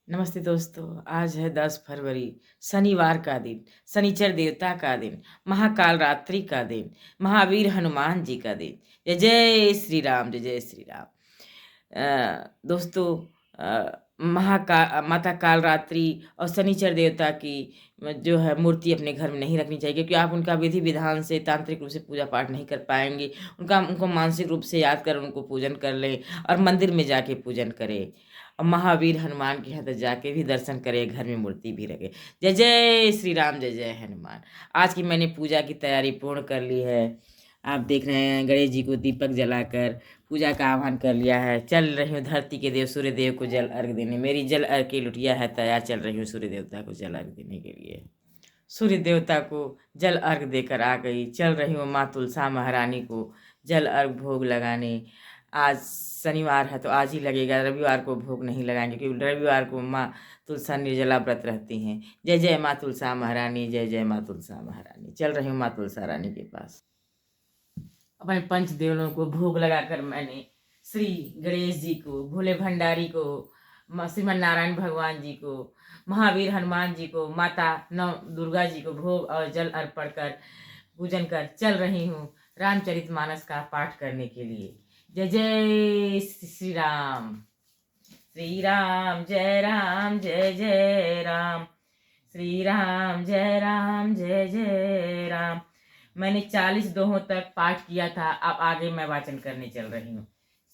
नमस्ते दोस्तों। आज है 10 फरवरी, शनिवार का दिन, शनिचर देवता का दिन, महाकाल रात्रि का दिन, महावीर हनुमान जी का दिन। जय जय श्री राम, जय जय श्री राम। दोस्तों, माता काल रात्रि और शनिचर देवता की जो है मूर्ति अपने घर में नहीं रखनी चाहिए, क्योंकि आप उनका विधि विधान से तांत्रिक रूप से पूजा पाठ नहीं कर पाएंगे। उनको मानसिक रूप से याद कर उनको पूजन कर लें और मंदिर में जाके पूजन करें और महावीर हनुमान के यहाँ तक जाके भी दर्शन करे, घर में मूर्ति भी रखे। जय जय श्री राम, जय जय हनुमान। आज की मैंने पूजा की तैयारी पूर्ण कर ली है। आप देख रहे हैं गणेश जी को दीपक जलाकर पूजा का आह्वान कर लिया है। चल रही हूँ धरती के देव सूर्य देव को जल अर्घ देने। मेरी जल अर्घ की लुटिया है तैयार, चल रही हूँ सूर्य देवता को जल अर्घ देने के लिए। सूर्य देवता को जल अर्घ देकर आ गई। चल रही हूँ माँ तुलसा महारानी को जल अर्घ भोग लगाने। आज शनिवार है तो आज ही लगेगा, रविवार को भोग नहीं लगाएंगे, क्योंकि रविवार को माँ तुलसा निर्जला व्रत रहती हैं। जय जय माँ तुलसा महारानी, जय जय माँ तुलसा महारानी। चल रही हूँ माँ तुलसा रानी के पास। अपने पंच देवलों को भोग लगाकर मैंने श्री गणेश जी को, भोले भंडारी को, श्रीमन नारायण भगवान जी को, महावीर हनुमान जी को, माता नौ दुर्गा जी को भोग और जल अर्पण कर पूजन कर चल रही हूँ रामचरितमानस का पाठ करने के लिए। जय जय श्री राम। श्री राम जय राम, जय जय राम। श्री राम जय राम, जय जय राम। मैंने 40 दोहों तक पाठ किया था, अब आगे मैं वाचन करने चल रही हूँ।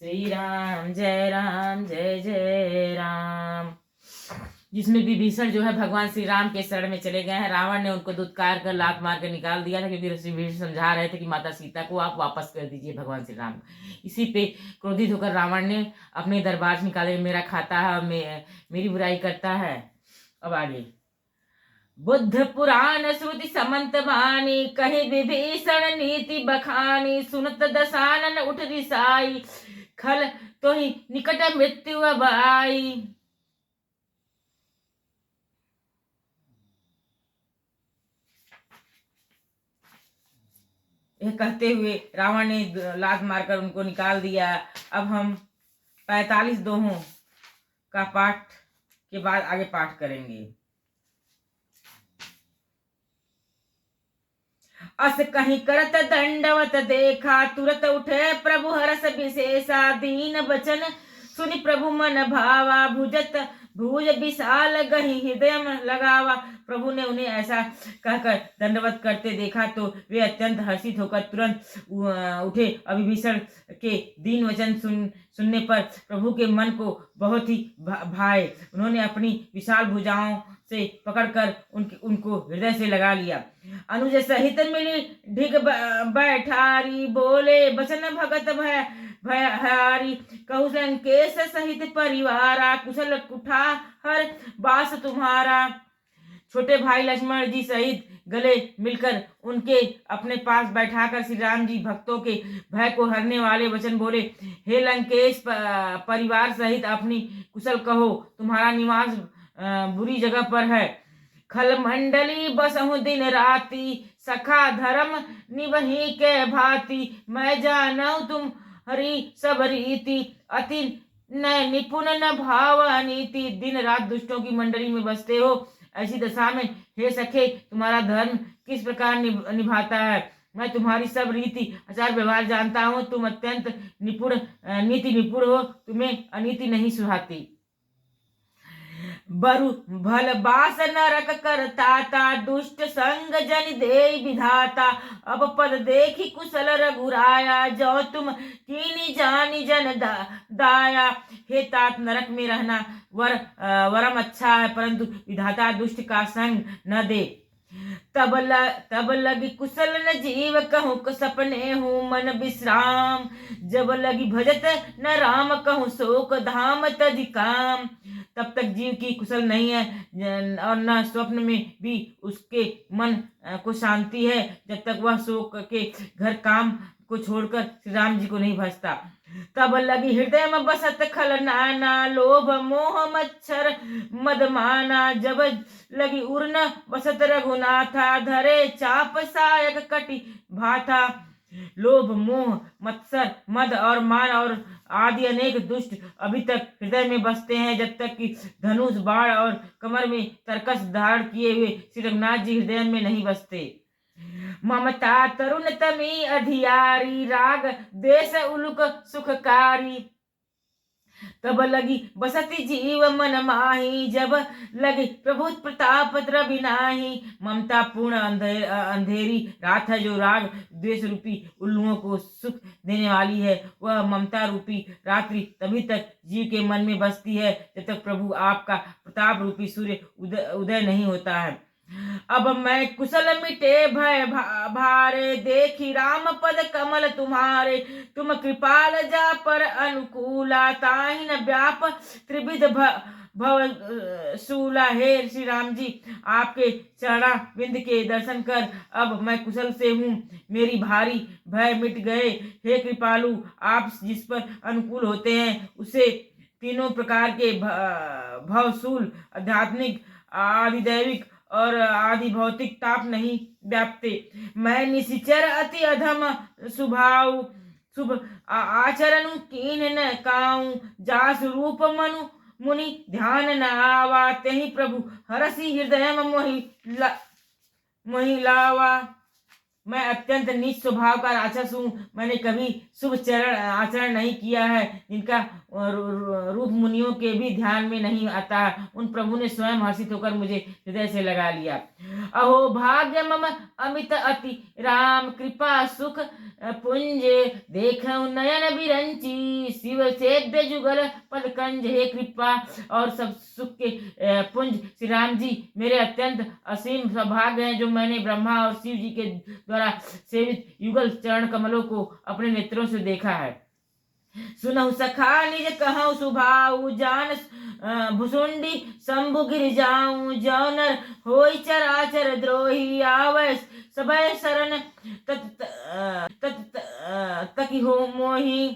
श्री राम जय राम, जय जय राम। जिसमें विभीषण जो है भगवान श्री राम के शरण में चले गए हैं। रावण ने उनको दुत्कार कर लात मार कर निकाल दिया था, क्योंकि विभीषण समझा रहे थे कि माता सीता को आप वापस कर दीजिए भगवान श्री राम। इसी पे क्रोधित होकर रावण ने अपने दरबार से निकाले, मेरा खाता है, मेरी बुराई करता है। अब आगे। बुद्ध पुराण श्रुति समंत बानी, कहे विभीषण नीति बखानी, सुनत दशानन उठ रिसाई, खल तो ही निकट मृत्यु अब आई। यह कहते हुए रावण ने लात मारकर उनको निकाल दिया। अब हम 45 दोहों का पाठ के बाद आगे पाठ करेंगे। अस कहीं करत दंडवत देखा, तुरत उठे प्रभु हरस विशेषा, दीन बचन सुनि प्रभु मन भावा, भुजत भुज विशाल गही हृदय लगावा। प्रभु ने उन्हें ऐसा कहकर दंडवत करते देखा तो वे अत्यंत हर्षित होकर तुरंत उठे। विभीषण के दीन वचन सुनने पर प्रभु के मन को बहुत ही भाए। उन्होंने अपनी विशाल भुजाओं से पकड़कर उनको हृदय से लगा लिया। अनुज सहित मिली ढिग बैठारी, बोले बचन भगत भयहारी, कहु लंकेश सहित परिवारा, कुशल कुठार बास तुम्हारा। छोटे भाई लक्ष्मण जी सहित गले मिलकर उनके अपने पास बैठाकर श्री राम जी भक्तों के भय को हरने वाले वचन बोले। हे लंकेश परिवार सहित अपनी कुशल कहो, तुम्हारा निवास बुरी जगह पर है। खल मंडली बसहु दिन राति, सखा धर्म निवही के भांति, मैं जानऊ तुम हरि सब रीति, अति न निपुण न भाव नीति। दिन रात दुष्टों की मंडली में बसते हो, ऐसी दशा में हे सखे तुम्हारा धर्म किस प्रकार निभाता है। मैं तुम्हारी सब रीति आचार व्यवहार जानता हूँ, तुम अत्यंत नीति निपुण हो, तुम्हें अनीति नहीं सुहाती। बरु भल बास नरक करताता, दुष्ट संग जन दे विधाता, अब पद देखी कुशल रघुराया, जो तुम कीनी जानी जन दाया। हे तात, नरक में रहना वरम अच्छा है, परंतु विधाता दुष्ट का संग न दे। तब लगी कुशल न जीव, कहूँ सपने हूँ मन विश्राम, जब लगी भजत न राम, कहूँ शोक धाम तज काम। तब तक जीव की कुशल नहीं है और न स्वप्न में भी उसके मन को शांति है, जब तक वह शोक के घर काम को छोड़कर श्री राम जी को नहीं भजता। तब लगी हृदय में बसत खल नाना, लोभ मोह मच्छर मदमाना, जब लगी उर्न बसत रघुनाथा, धरे चाप सायक कटि भाथा। लोभ, मोह, मत्सर, मद और मान और आदि अनेक दुष्ट अभी तक हृदय में बसते हैं, जब तक कि धनुष, बाण और कमर में तरकस धारण किए हुए श्री रघुनाथ जी हृदय में नहीं बसते। ममता तरुण तमी अधियारी, राग देश उलुक सुखकारी, तब लगी बसती जीव मन माही, जब लगी प्रभु प्रताप द्रवि नाही। ममता पूर्ण अंधेरी रात है, जो राग द्वेष रूपी उल्लुओं को सुख देने वाली है। वह ममता रूपी रात्रि तभी तक जीव के मन में बसती है जब तक प्रभु आपका प्रताप रूपी सूर्य उदय नहीं होता है। अब मैं कुशल मिटे भय भारे, देखी राम पद कमल तुम्हारे, तुम कृपाल जा पर अनुकूला, ताहि न व्याप त्रिविध भव सूला। हे श्री राम जी, आपके चरणा बिंद के दर्शन कर अब मैं कुशल से हूँ, मेरी भारी भय मिट गए। हे कृपालु, आप जिस पर अनुकूल होते हैं उसे तीनों प्रकार के भवसूल, आध्यात्मिक, आदिदैविक और आदि भौतिक ताप नहीं व्यापते। मैं निशिचर अति अधम स्वभाव, शुभ आचरण कीन न काऊं, जास रूप मनु मुनि ध्यान न आवा, तेहि प्रभु हरसि हृदय मोहि लावा। मैं अत्यंत नीच स्वभाव का राक्षस हूँ, मैंने कभी शुभ आचरण नहीं किया है, जिनका रूप मुनियों के भी ध्यान में नहीं आता। उन प्रभु ने स्वयं हर्षित होकर मुझे हृदय से लगा लिया। अहो भाग्य मम अमित अति, राम कृपा सुख पुंज, देखऊं नयन बिरंची, शिव सेव्य जुगल पद कंज। हे कृपा और सब सुख के पुंज श्री राम जी, मेरे अत्यंत असीम सौभाग्य है जो मैंने ब्रह्मा और शिव जी के द्वारा सेवित युगल चरण कमलों को अपने नेत्रों से देखा है। सुनहु सखा निज कहूँ सुभाऊ, जान भुसुंडी शंभु गिर जाऊं, जौनर होई चराचर द्रोही, आवै सबय शरण तकी हो मोही।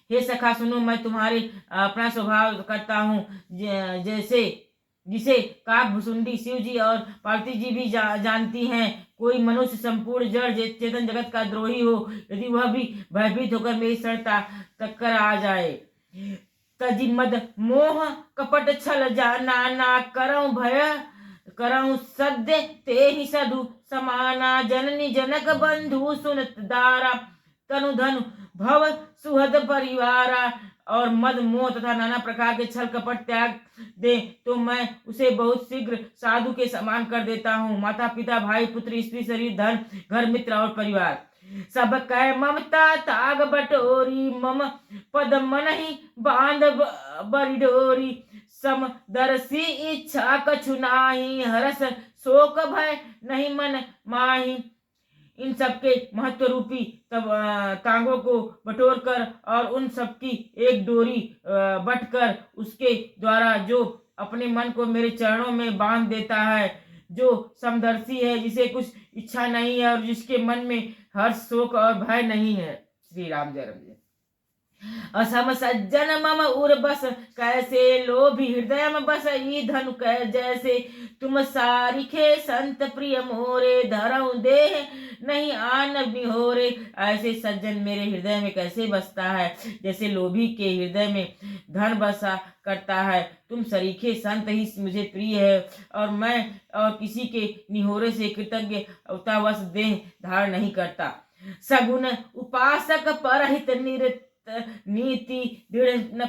हे सखा सुनो, मैं तुम्हारे अपना स्वभाव करता हूँ, जैसे जिसे काक भुसुंडी शिव जी और पार्वती जी भी जानती हैं। कोई मनुष्य संपूर्ण जड़ चेतन जगत का द्रोही हो, यदि वह भी भयभीत होकर मेरी शरण तक कर आ जाए, तजी मद मोह कपट छल जाना, ना करऊं भय करऊं सद्य ते ही सधु समाना, जननी जनक बंधु सुनत दारा, तनु धनु भव सुहद परिवारा। और मद मोह तथा नाना प्रकार के छल कपट त्याग दे तो मैं उसे बहुत शीघ्र साधु के समान कर देता हूँ। माता पिता भाई पुत्र स्त्री शरीर धन घर मित्र और परिवार सब कह ममता ताग बटोरी, मम पद मन ही बांध बरिडोरी, समदर्शी इच्छा कछु नाही, हरस शोक भय नहीं मन माही। इन सबके महत्व रूपी तब तांगों को बटोर कर और उन सबकी एक डोरी बटकर उसके द्वारा जो अपने मन को मेरे चरणों में बांध देता है, जो समदर्शी है, जिसे कुछ इच्छा नहीं है और जिसके मन में हर्ष शोक और भय नहीं है। श्री राम जय राम। असम सज्जन मम उर बस, कैसे लोभी हृदय में बस ई धनु कह जैसे, तुम सारिखे संत प्रिय मोरे, धरऊ देह नहीं आन बिहोरे। ऐसे सज्जन मेरे हृदय में कैसे बसता है, जैसे लोभी के हृदय में धन बसा करता है। तुम सरीखे संत ही मुझे प्रिय है और मैं और किसी के निहोरे से कृतज्ञ अवतावश देह धारण नहीं करता। सगुण उपासक परहित नीति दृढ़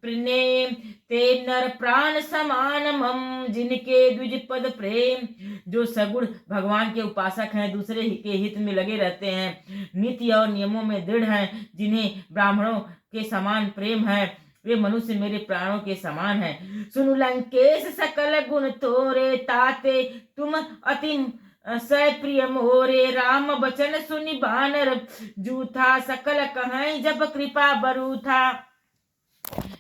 प्रेम, ते नर प्राण समान मम, जिनके द्विज पद प्रेम। जो सगुण भगवान के उपासक हैं, दूसरे के हित में लगे रहते हैं, नीति और नियमों में दृढ़ हैं, जिन्हें ब्राह्मणों के समान प्रेम है, वे मनुष्य मेरे प्राणों के समान हैं। सुनु लंकेश सकल गुण तोरे, ताते तुम अति सप्रिय मोरे, राम बचन सुनि बानर जूथा, सकल कहाई जब कृपा बरूथा।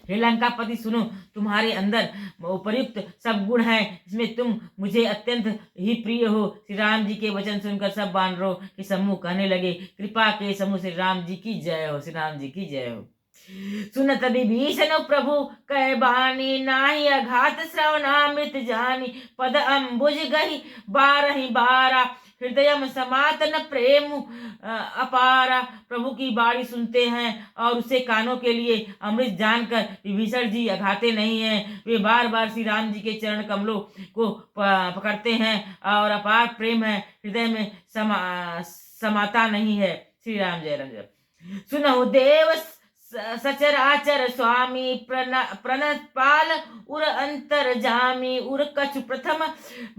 हे लंकापति सुनो, तुम्हारे अंदर उपयुक्त सब गुण हैं, इसमें तुम मुझे अत्यंत ही प्रिय हो। श्री राम जी के वचन सुनकर सब वानरों के समूह कहने लगे, कृपा के समूह श्री राम जी की जय हो, श्री राम जी की जय हो। सुनत विभीषण प्रभु कह बानी, नाही अघात श्रवणामृत जानी, पद अम्बुज गही बारहि बारा, हृदय में समातन प्रेम अपारा। प्रभु की बाणी सुनते हैं और उसे कानों के लिए अमृत जानकर विभीषण जी अघाते नहीं हैं। वे बार बार श्री राम जी के चरण कमलों को पकड़ते हैं और अपार प्रेम है, हृदय में समाता नहीं है। श्री राम जय राम। सुनहु देव सचराचर स्वामी प्रणपाल उर अंतर जामी उर कछु प्रथम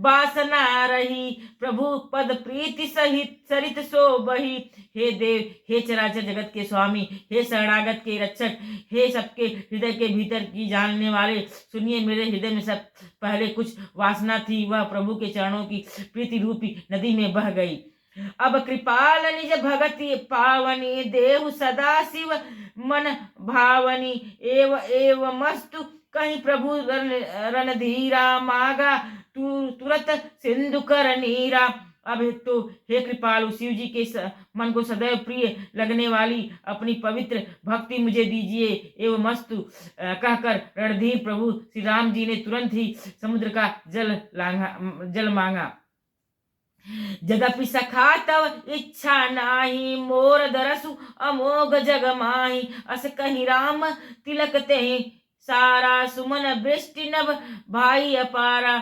वासना रही। प्रभु पद प्रीति सहित सरित सो बही। हे देव, हे चराचर जगत के स्वामी, हे शरणागत के रक्षक, हे सबके हृदय के भीतर की जानने वाले, सुनिए मेरे हृदय में सब पहले कुछ वासना थी, वह प्रभु के चरणों की प्रीति रूपी नदी में बह गई। अब कृपाल निज भगति पावनी देहु सदा शिव मन भावनी। एव मस्तु कहीं प्रभु रणधीरा मागा तुरत सिंधु कर नीरा। अब तो हे कृपालु शिव जी के मन को सदैव प्रिय लगने वाली अपनी पवित्र भक्ति मुझे दीजिए। एवं मस्तु कहकर रणधीर प्रभु श्री राम जी ने तुरंत ही समुद्र का जल मांगा। जदपि सखा तव इच्छा नाही मोर दरसु अमोघ जग माही। अस कहीं राम तिलक ते सारा सुमन वृष्टि नभ भाई अपारा।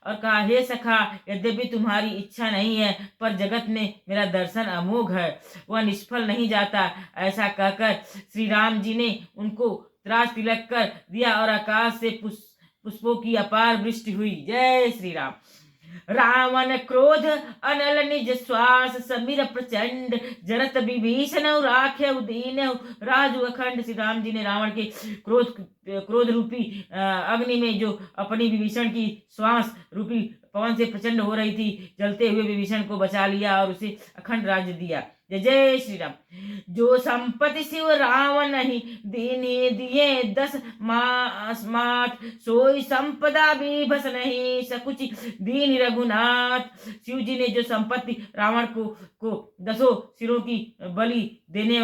और कहा, हे सखा, यद्यपि तुम्हारी इच्छा नहीं है पर जगत में मेरा दर्शन अमोघ है, वह निष्फल नहीं जाता। ऐसा कहकर श्री राम जी ने उनको त्रास तिलक कर दिया और आकाश से पुष्पों की अपार वृष्टि हुई। जय श्री राम। रावण क्रोध अनल निज श्वास समीर प्रचंड जरत विभीषण राखे दीन राजु अखंड। श्री राम जी ने रावण के क्रोध रूपी अग्नि में जो अपनी विभीषण की श्वास रूपी पवन से प्रचंड हो रही थी, जलते हुए विभीषण को बचा लिया और उसे अखंड राज्य दिया। जय जय श्री राम। जो संपत्ति शिव रावण नहीं दीने दिए 10 मात सोई संपदा भी भस नहीं सकुचि दीन रघुनाथ। शिव जी ने जो संपत्ति रावण को 10 सिरों की बलि देने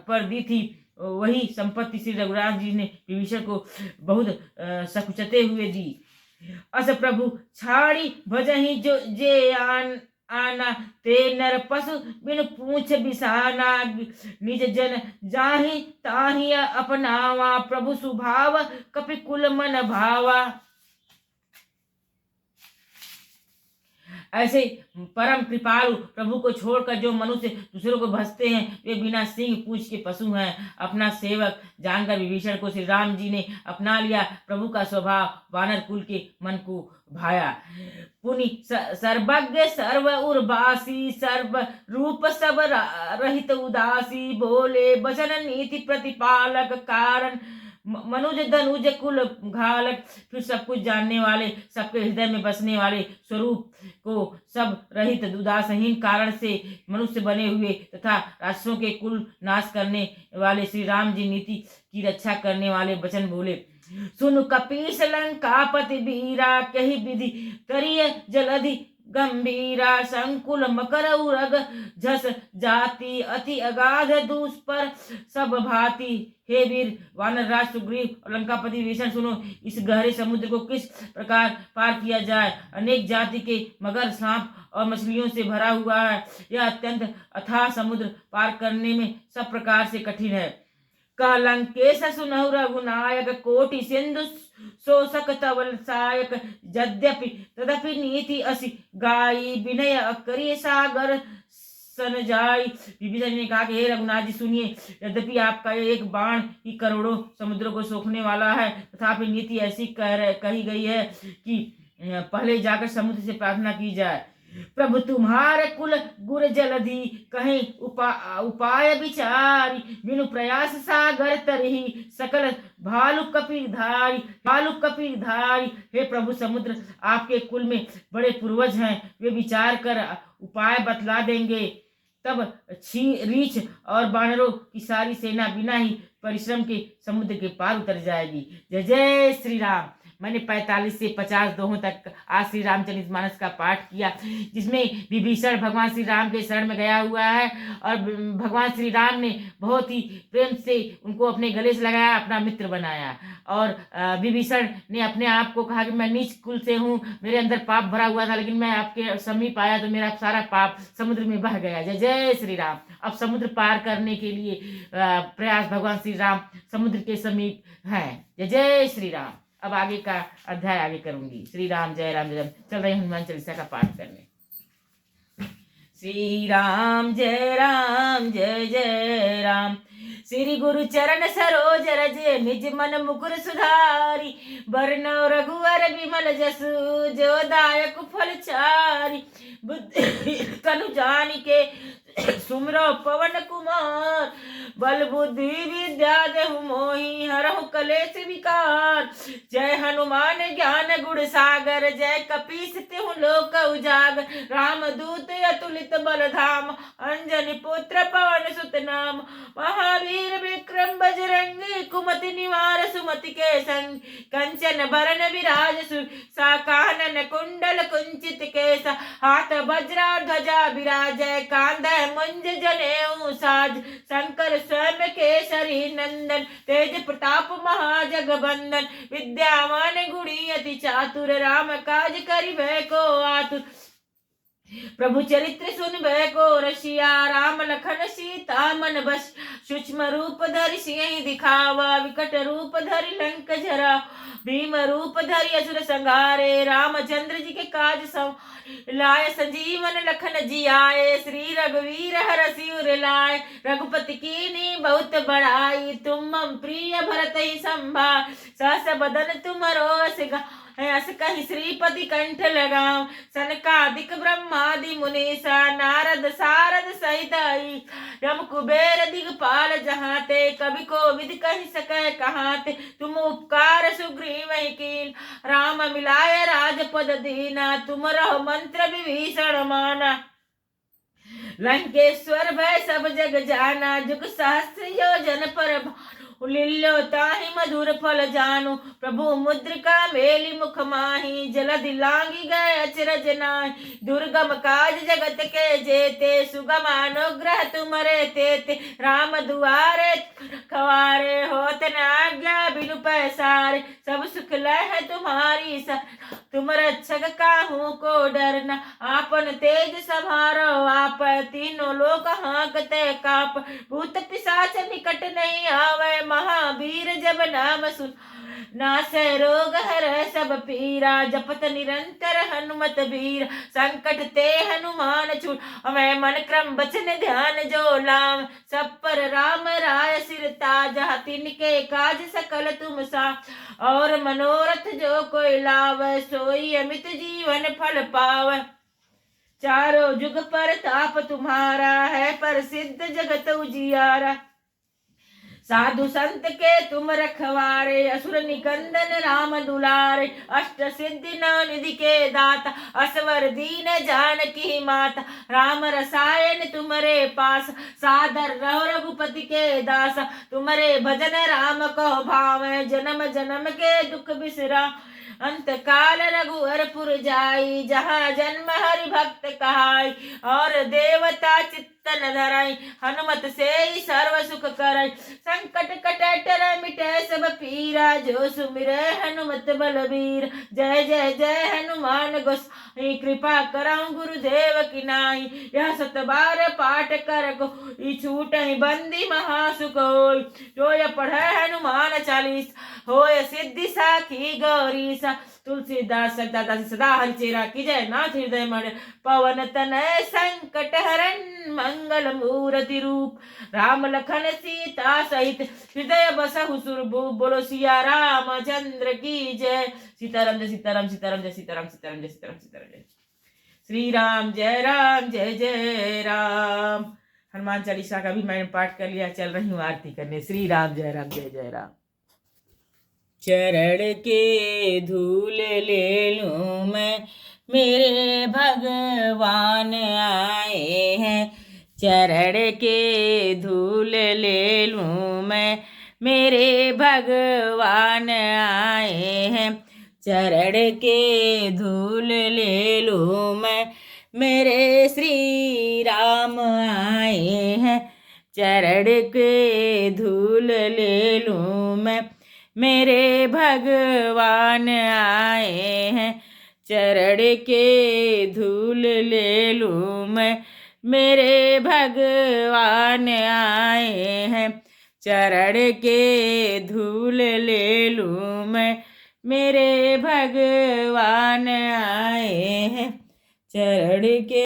पर दी थी, वही संपत्ति श्री रघुनाथ जी ने विभीषण को बहुत सकुचते हुए दी। अस प्रभु छाड़ी भजहि जो जे आना ते नर पशु बिन पूछ बिसाना। निज जन जाहि ताहि अपनावा प्रभु सुभाव कपि कुल मन भावा। ऐसे परम कृपालु प्रभु को छोड़कर जो मनुष्य दूसरों को भसते हैं, वे बिना सिंह पूछ के पशु हैं। अपना सेवक जानकर विभीषण को श्री राम जी ने अपना लिया। प्रभु का स्वभाव वानर कुल के मन को भाया। पुनि सर्वज्ञ सर्व उर्वासी सर्व रूप सब रहित उदासी। बोले वचन नीति प्रतिपालक कारण मनुज धनुज कुल घालक। फिर सब कुछ जानने वाले, सबके हृदय में बसने वाले, स्वरूप को सब रहित उदासहीन कारण से मनुष्य बने हुए तथा राक्षसों के कुल नाश करने वाले श्री राम जी नीति की रक्षा करने वाले वचन बोले। सुन कपीस लंकापति वीरा कही विधि करिय जलधि गंभीरा। संकुल मकर उरग झस जाति अति अगाध दुष्पर सब भांति। हे वीर वानरराज सुग्रीव और लंकापति विभीषण, सुनो, इस गहरे समुद्र को किस प्रकार पार किया जाए। अनेक जाति के मगर, सांप और मछलियों से भरा हुआ है। यह अत्यंत अथाह समुद्र पार करने में सब प्रकार से कठिन है। कह लंकेश सुनहु रघुनायक कोटि सिंधु शोषक तवल सायक। यद्यपि तदपि नीति असि गाई विनय करिय सागर सन जाई। विभीषण ने कहा कि हे रघुनाथ जी सुनिए, यद्यपि आपका एक बाण ही करोड़ों समुद्रों को सोखने वाला है, तथापि नीति ऐसी कही गई है कि पहले जाकर समुद्र से प्रार्थना की जाए। प्रभु तुम्हारे कुल गुर जलधि कहीं उपाय विचारी। बिनु प्रयास सागर तरही सकल भालु कपीधारी। हे प्रभु, समुद्र आपके कुल में बड़े पूर्वज हैं, वे विचार कर उपाय बतला देंगे। तब रीछ और बानरों की सारी सेना बिना ही परिश्रम के समुद्र के पार उतर जाएगी। जय जय श्री राम। मैंने 45 से 50 दोहों तक आज श्री रामचरितमानस का पाठ किया, जिसमें विभीषण भगवान श्री राम के शरण में गया हुआ है और भगवान श्री राम ने बहुत ही प्रेम से उनको अपने गले से लगाया, अपना मित्र बनाया। और विभीषण ने अपने आप को कहा कि मैं नीच कुल से हूँ, मेरे अंदर पाप भरा हुआ था, लेकिन मैं आपके समीप आया तो मेरा सारा पाप समुद्र में बह गया। जय जय श्री राम। अब समुद्र पार करने के लिए प्रयास भगवान श्री राम समुद्र के समीप हैं। जय जय श्री राम। अब आगे का अध्याय आगे करूंगी। श्री राम जय राम जय राम। चल रही हनुमान चालीसा का पाठ करने। श्री राम जय जय राम। श्री गुरु चरण सरोज रज निज मन मुकुर सुधारी, बरनौ रघुवर विमल जसु जो दायक फल चारी। बुद्धि तनु जानिके सुमरो पवन कुमार, बल बुद्धि विद्या देहु मोहि हरहु कलेश विकार। जय हनुमान ज्ञान गुण सागर, जय कपीस तिहु लोक उजागर। राम दूत अतुलित बल धाम, अंजनी पुत्र पवन सुत नाम। महावीर विक्रम बजरंगी, कुमति निवार सुमति के संग। कंचन बरन विराज सुसा, कानन कुंडल कुंचित केसा। हाथ वज्रा ध्वजा विराजय, कांधे मुंज जनेऊ साज। शंकर स्वयं केसरी नंदन, तेज प्रताप महाजगबंदन। विद्यावान गुणी अति चातुर, राम काज करिबे को आतुर। प्रभु चरित्र सुनबे को रसिया, राम लखन सीता मन बस। सूक्ष्म रूप धरि सिंह दिखावा, विकट रूप धरि लंक जरा। भीम रूप धरि असुर संहारे, रामचंद्र जी के काज सम लाए। संजीवन लखन जियाए, श्री रघुवीर हरषि उर लाए। रघुपति कीन्ही बहुत बड़ाई, तुम मम प्रिय भरत ही संभाय। सहस बदन तुमरो अस कहि श्रीपति कंठ लगाओ। सनकादिक ब्रह्मादि मुनीसा, नारद सारद सहित आई। यम कुबेर दिगपाल जहाते, कवि को विद कहि सकै कहाते। तुम उपकार सुग्रीव ही कीन, राम मिलाय राजपद दीना। तुम रहो मंत्र विभीषण माना, लंकेश्वर भय सब जग जाना। जुग सहस्त्र योजन पर लील्यो ताहि मधुर फल जानू। प्रभु मुद्रिका मेली मुख माही, जलधि लांगी गए अचरज नाहि। दुर्गम काज जगत के जेते, सुगम अनुग्रह तुमरे तेते। राम दुआरे खवारे, होत न आज्ञा बिनु पैसारे। सब सुख लय तुम्हारी सा, तुम रक्षक काहू को डरना। आपन तेज समारो आप, तीनों लोक हाँकते काप। भूत पिशाच निकट नहीं आवे, महावीर जब नाम सुन। नासै रोग हरै सब पीरा, जपत निरंतर हनुमत बीर। संकट ते हनुमान छूट, हमें मन क्रम बचन ध्यान जो लाम। सब पर राम राय सिर ताजा, तिनके काज सकल तुम सा। और मनोरथ जो कोई लावे, सोई अमित जीवन फल पावे। चारों जुग पर ताप तुम्हारा है, प्रसिद्ध जगत उजियारा। साधु संत के तुम रखवारे, असुर निकंदन राम दुलारे। अष्ट सिद्धि नौ निधि के दाता, असवर दीन जानकी माता। राम रसायन तुमरे पास, सादर रहो रघुपति के दास। तुमरे भजन राम को भावे, जन्म जन्म के दुख बिसरा। अंत काल रघुवरपुर जाई, जहाँ जन्म हरि भक्त कहाई। और देवता चित्तन धराई, हनुमत से ही सर्व सुख कराई। संकट कटे टरै मिटे सब पीरा, जो सुमिरै हनुमत बलबीर। जय जय जय हनुमान गोसाई, कृपा करहु गुरुदेव की नाई। यह 7 बार पाठ कर को, छूट बंदी महासुख होय। जो यह पढ़े हनुमान चालीस, होय सिद्धि साखी गौरीसा। तुलसीदास सदादास सदा हरिचेरा की जय। नाथ हृदय मन पवन तनय, संकट हरन मंगल मूर्ति रूप। राम लखन सीता सहित, हृदय बसहु सुरभूप। बोलो सिया रामचंद्र की जय। सीताराम जय सीताराम, सीताराम जय सीताराम, सीताराम जय सीताराम, सीताराम जय श्री राम जय जय राम। हनुमान चालीसा का भी मैंने पाठ कर लिया। चल रही हूँ आरती करने। श्री राम जय राम। चरण के धूल ले लूं मैं, मेरे भगवान आए हैं। चरण के धूल ले लूं मैं, मेरे भगवान आए हैं। चरण के धूल ले लूँ मैं, मेरे श्री राम आए हैं। चरण के धूल ले लूँ मैं, मेरे भगवान आए हैं। चरण के धूल ले लूँ मैं, मेरे भगवान आए हैं। चरण के धूल ले लूँ मैं, मेरे भगवान आए हैं। चरण के